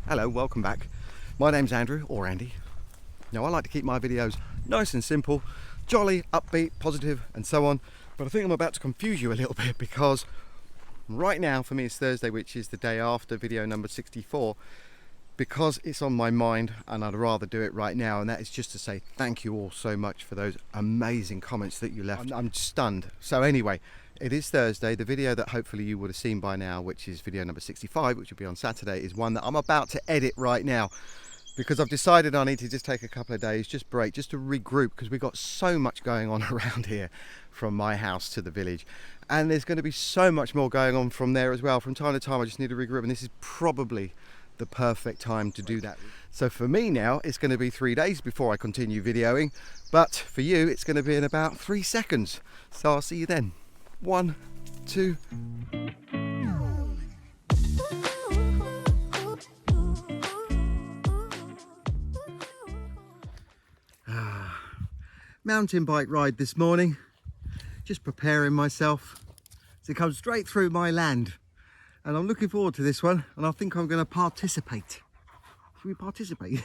Hello, welcome back. My name's Andrew, or Andy. Now I like to keep my videos nice and simple, jolly, upbeat, positive and so on, but I think I'm about to confuse you a little bit because right now for me it's Thursday, which is the day after video number 64, because it's on my mind and I'd rather do it right now, and that is just to say thank you all so much for those amazing comments that you left. I'm stunned. So anyway, it is Thursday. The video that hopefully you would have seen by now, which is video number 65, which will be on Saturday, is one that I'm about to edit right now because I've decided I need to just take a couple of days, just break, just to regroup, because we've got so much going on around here from my house to the village, and there's going to be so much more going on from there as well. From time to time I just need to regroup, and this is probably the perfect time to do that. So for me now it's going to be 3 days before I continue videoing, but for you it's going to be in about 3 seconds. So I'll see you then. 1, 2. Mountain bike ride this morning, just preparing myself to come straight through my land, and I'm looking forward to this one, and I think I'm going to participate. Should we participate?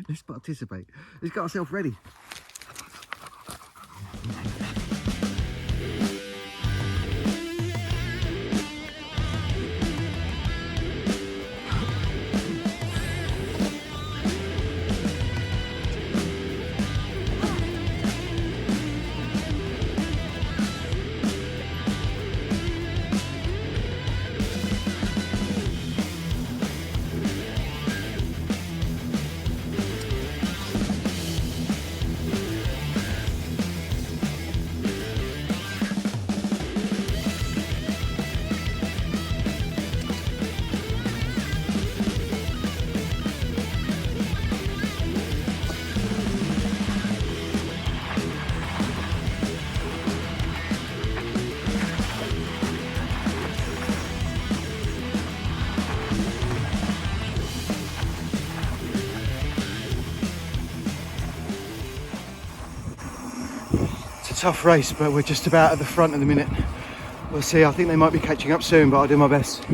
Let's participate. Let's get ourselves ready. Tough race, but we're just about at the front at the minute. We'll see. I think they might be catching up soon, but I'll do my best.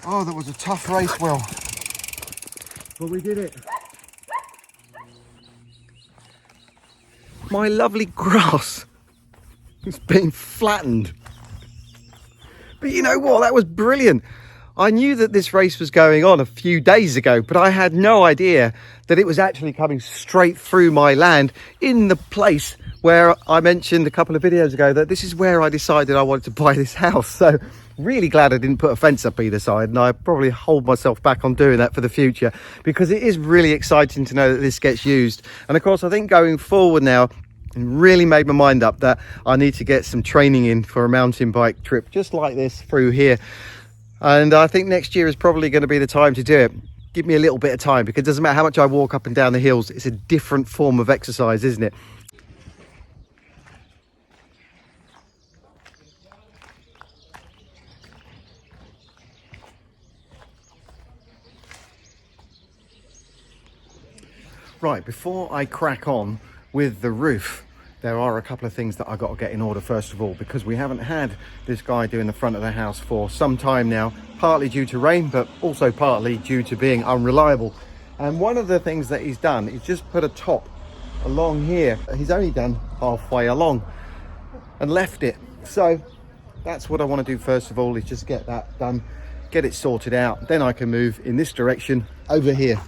Oh, that was a tough race, Will, but we did it. My lovely grass is being flattened. But you know what? That was brilliant. I knew that this race was going on a few days ago, but I had no idea that it was actually coming straight through my land in the place where I mentioned a couple of videos ago that this is where I decided I wanted to buy this house. So really glad I didn't put a fence up either side, and I probably hold myself back on doing that for the future, because it is really exciting to know that this gets used. And of course I think going forward now, really made my mind up that I need to get some training in for a mountain bike trip just like this through here, and I think next year is probably going to be the time to do it. Give me a little bit of time, because it doesn't matter how much I walk up and down the hills, it's a different form of exercise, isn't it? Right, before I crack on with the roof, there are a couple of things that I've got to get in order first of all, because we haven't had this guy doing the front of the house for some time now, partly due to rain, but also partly due to being unreliable. And one of the things that he's done is just put a top along here. He's only done halfway along and left it. So that's what I want to do first of all, is just get that done, get it sorted out. Then I can move in this direction over here.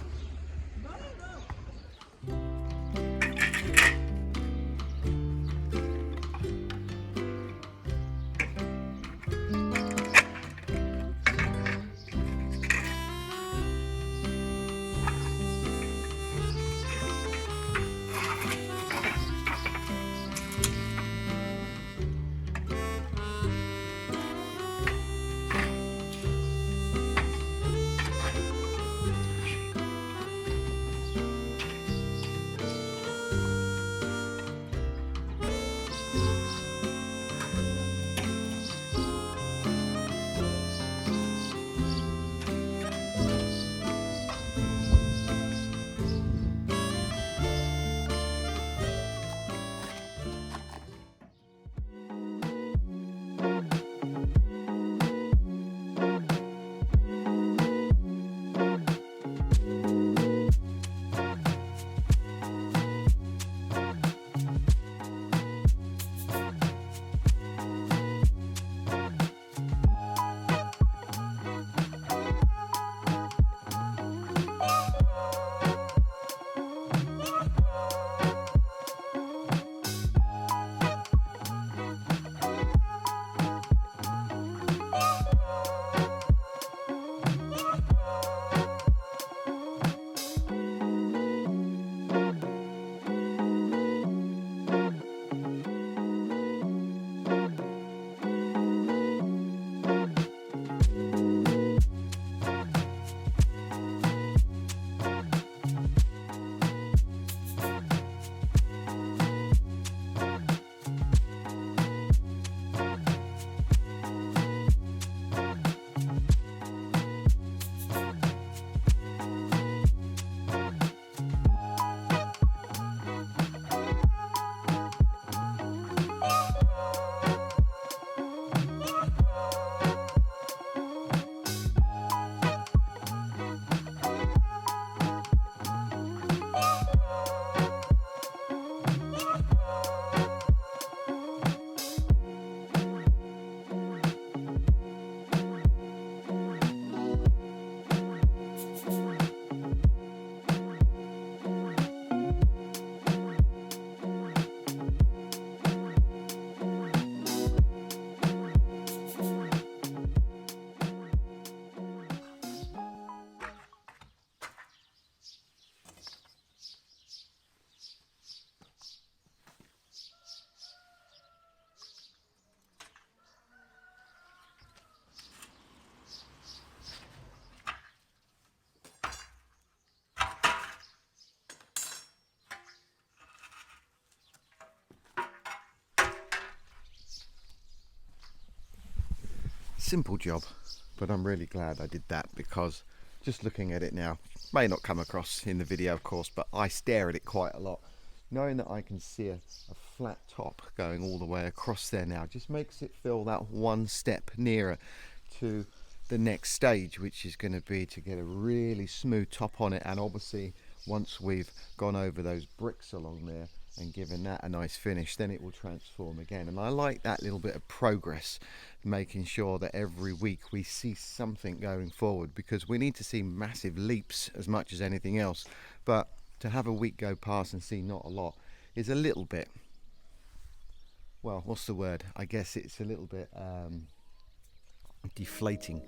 simple job, but I'm really glad I did that, because just looking at it now, may not come across in the video of course, but I stare at it quite a lot. Knowing that I can see a flat top going all the way across there now just makes it feel that one step nearer to the next stage, which is going to be to get a really smooth top on it. And obviously once we've gone over those bricks along there and given that a nice finish, then it will transform again. And I like that little bit of progress, making sure that every week we see something going forward, because we need to see massive leaps as much as anything else. But to have a week go past and see not a lot is a little bit, well, what's the word? I guess it's a little bit deflating.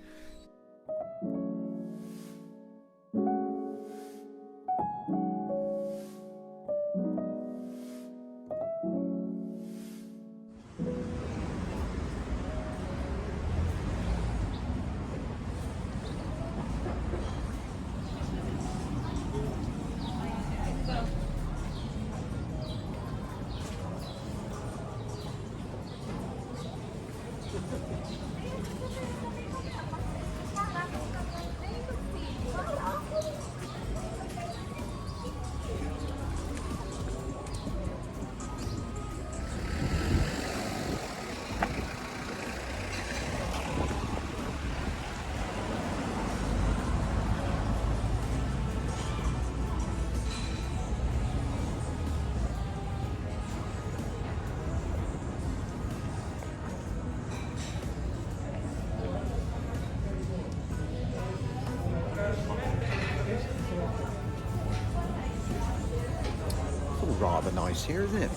Rather nice here, isn't it?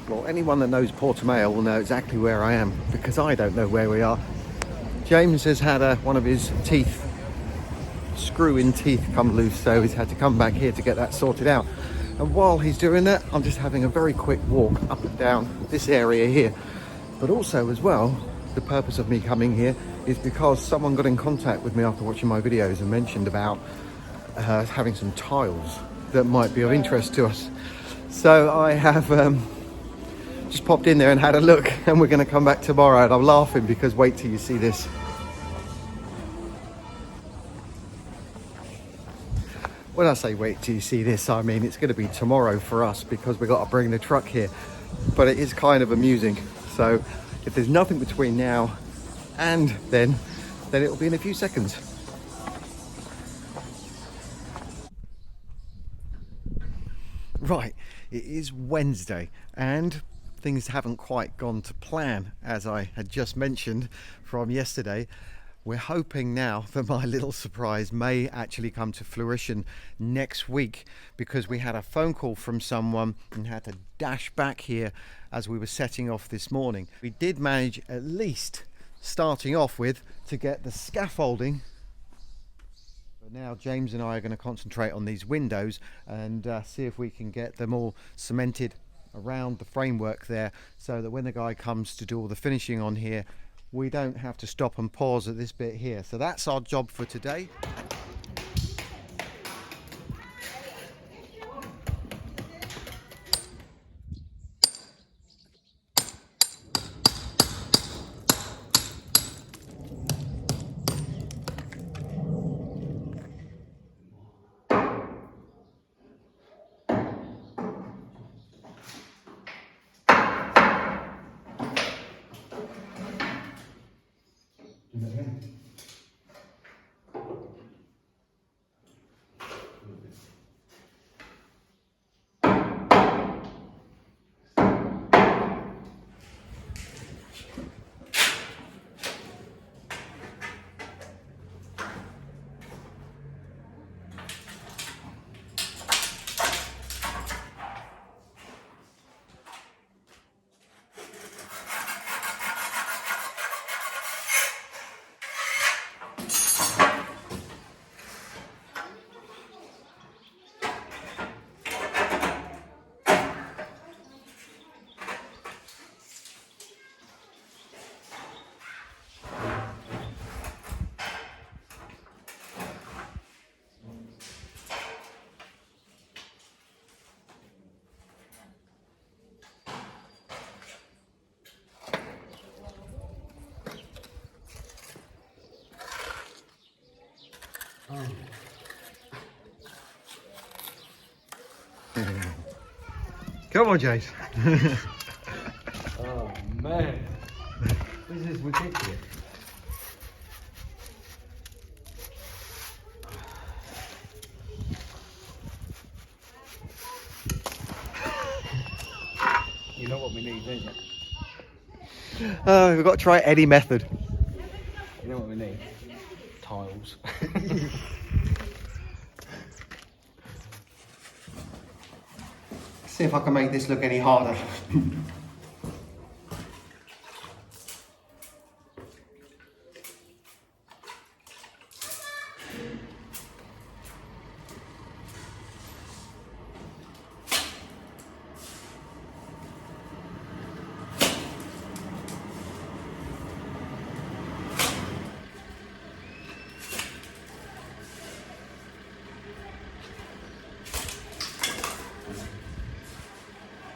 Well, anyone that knows Portimao will know exactly where I am, because I don't know where we are. James has had one of his teeth, screw-in teeth, come loose, so he's had to come back here to get that sorted out. And while he's doing that, I'm just having a very quick walk up and down this area here. But also as well, the purpose of me coming here is because someone got in contact with me after watching my videos and mentioned about having some tiles that might be of interest to us. So I have just popped in there and had a look, and we're going to come back tomorrow. And I'm laughing because wait till you see this. When I say wait till you see this, I mean it's going to be tomorrow for us, because we've got to bring the truck here. But it is kind of amusing. So if there's nothing between now and then it'll be in a few seconds. Right, it is Wednesday and things haven't quite gone to plan, as I had just mentioned from yesterday. We're hoping now that my little surprise may actually come to fruition next week, because we had a phone call from someone and had to dash back here as we were setting off this morning. We did manage, at least starting off with, to get the scaffolding. But now James and I are going to concentrate on these windows and see if we can get them all cemented around the framework there, so that when the guy comes to do all the finishing on here, we don't have to stop and pause at this bit here. So that's our job for today. Come on, Jace. Oh man, this is ridiculous. You know what we need, don't you? We've got to try any method. You know what we need? Tiles. See if I can make this look any harder.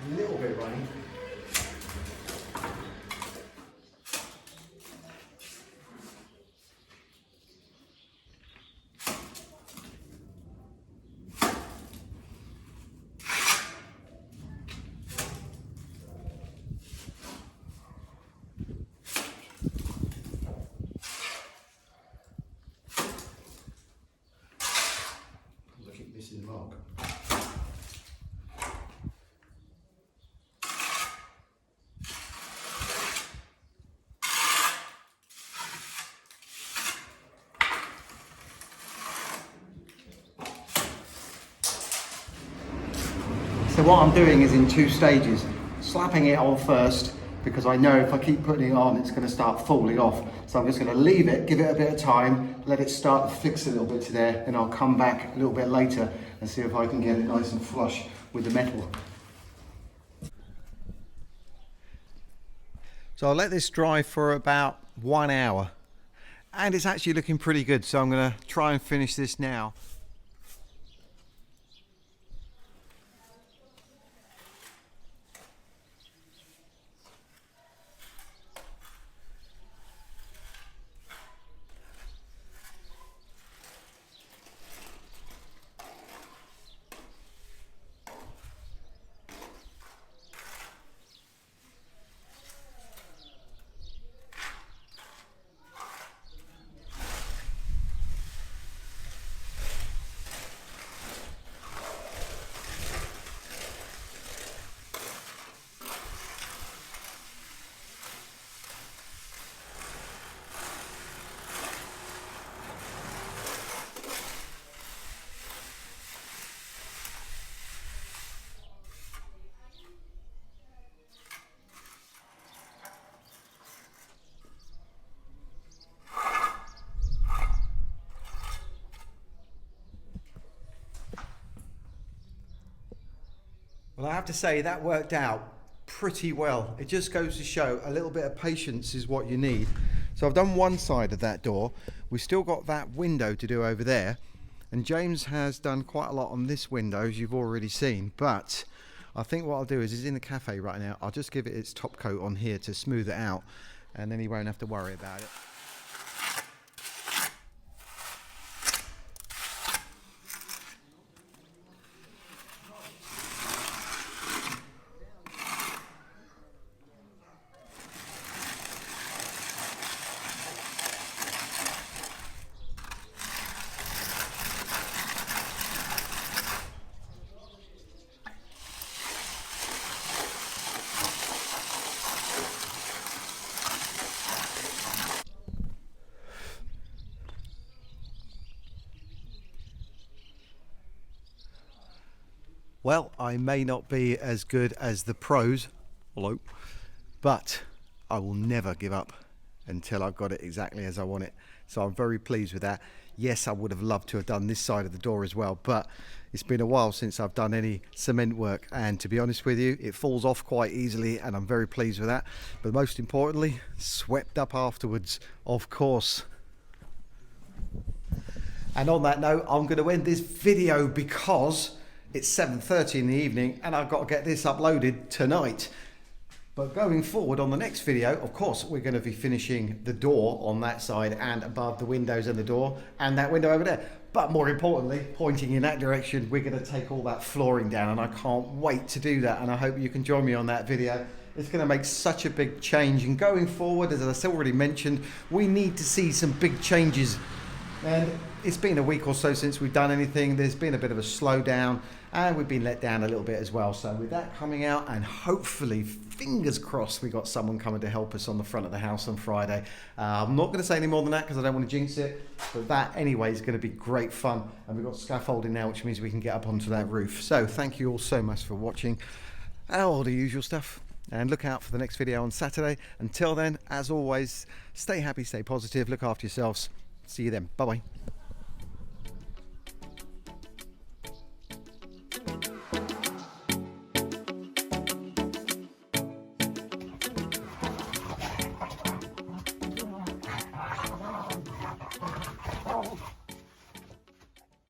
A little bit runny. I keep missing the mark. So what I'm doing is in two stages, slapping it on first, because I know if I keep putting it on, it's going to start falling off. So I'm just going to leave it, give it a bit of time, let it start to fix a little bit to there, and I'll come back a little bit later and see if I can get it nice and flush with the metal. So I'll let this dry for about 1 hour, and it's actually looking pretty good. So I'm going to try and finish this now. Well, I have to say that worked out pretty well. It just goes to show a little bit of patience is what you need. So I've done one side of that door. We've still got that window to do over there. And James has done quite a lot on this window, as you've already seen. But I think what I'll do is he's in the cafe right now. I'll just give it its top coat on here to smooth it out, and then he won't have to worry about it. Well, I may not be as good as the pros, hello, but I will never give up until I've got it exactly as I want it. So I'm very pleased with that. Yes, I would have loved to have done this side of the door as well, but it's been a while since I've done any cement work, and to be honest with you, it falls off quite easily, and I'm very pleased with that. But most importantly, swept up afterwards, of course. And on that note, I'm going to end this video because it's 7:30 in the evening and I've got to get this uploaded tonight. But going forward on the next video, of course, we're going to be finishing the door on that side and above the windows and the door and that window over there. But more importantly, pointing in that direction, we're going to take all that flooring down, and I can't wait to do that. And I hope you can join me on that video. It's going to make such a big change. And going forward, as I already mentioned, we need to see some big changes. And it's been a week or so since we've done anything. There's been a bit of a slowdown, and we've been let down a little bit as well. So with that coming out, and hopefully, fingers crossed, we got someone coming to help us on the front of the house on Friday. I'm not going to say any more than that because I don't want to jinx it. But that anyway is going to be great fun. And we've got scaffolding now, which means we can get up onto that roof. So thank you all so much for watching. All the usual stuff. And look out for the next video on Saturday. Until then, as always, stay happy, stay positive, look after yourselves. See you then. Bye-bye.